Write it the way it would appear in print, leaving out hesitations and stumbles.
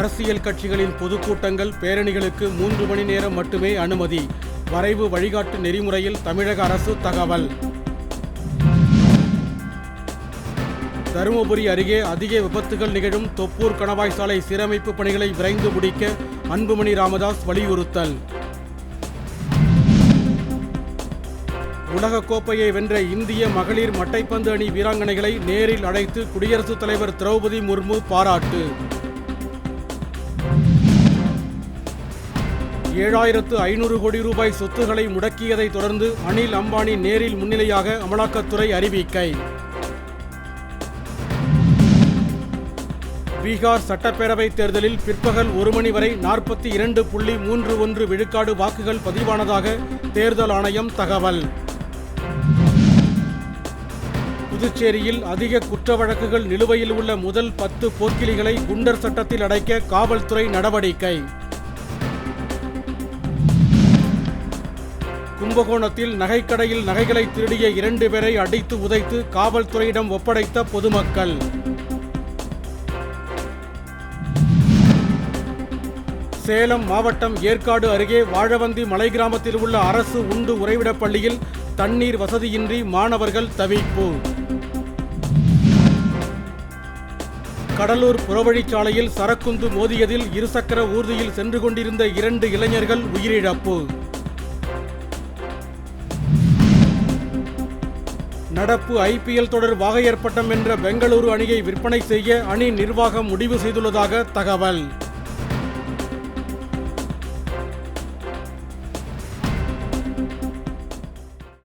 அரசியல் கட்சிகளின் பொதுக்கூட்டங்கள், பேரணிகளுக்கு 3 மணி நேரம் மட்டுமே அனுமதி. வரைவு வழிகாட்டு நெறிமுறையில் தமிழக அரசு தகவல். தருமபுரி அருகே அதிக விபத்துகள் நிகழும் தொப்பூர் கணவாய் சாலை சீரமைப்பு பணிகளை விரைந்து முடிக்க அன்புமணி ராமதாஸ் வலியுறுத்தல். உலகக்கோப்பையை வென்ற இந்திய மகளிர் மட்டைப்பந்து அணி வீராங்கனைகளை நேரில் அழைத்து குடியரசுத் தலைவர் திரௌபதி முர்மு பாராட்டு. 7500 கோடி ரூபாய் சொத்துக்களை முடக்கியதை தொடர்ந்து அனில் அம்பானி நேரில் முன்னிலையாக அமலாக்கத்துறை அறிவிக்கை. பீகார் சட்டப்பேரவை தேர்தலில் பிற்பகல் 1 மணி வரை 42.31 விழுக்காடு வாக்குகள் பதிவானதாக தேர்தல் ஆணையம் தகவல். புதுச்சேரியில் அதிக குற்ற வழக்குகள் நிலுவையில் உள்ள முதல் 10 போக்கிலிகளை குண்டர் சட்டத்தில் அடைக்க காவல்துறை நடவடிக்கை. கும்பகோணத்தில் நகைக்கடையில் நகைகளை திருடிய 2 பேரை அடித்து உதைத்து காவல்துறையிடம் ஒப்படைத்த பொதுமக்கள். சேலம் மாவட்டம் ஏற்காடு அருகே வாழவந்தி மலை கிராமத்தில் உள்ள அரசு உண்டு உறைவிடப் பள்ளியில் தண்ணீர் வசதியின்றி மாணவர்கள் தவிப்பு. கடலூர் புறவழிச்சாலையில் சரக்குந்து மோதியதில் இருசக்கர ஊர்தியில் சென்று கொண்டிருந்த 2 இளைஞர்கள் உயிரிழப்பு. நடப்பு IPL தொடர் வாகையர் பட்டம் வென்ற பெங்களூரு அணியை விற்பனை செய்ய அணி நிர்வாகம் முடிவு செய்துள்ளதாக தகவல்.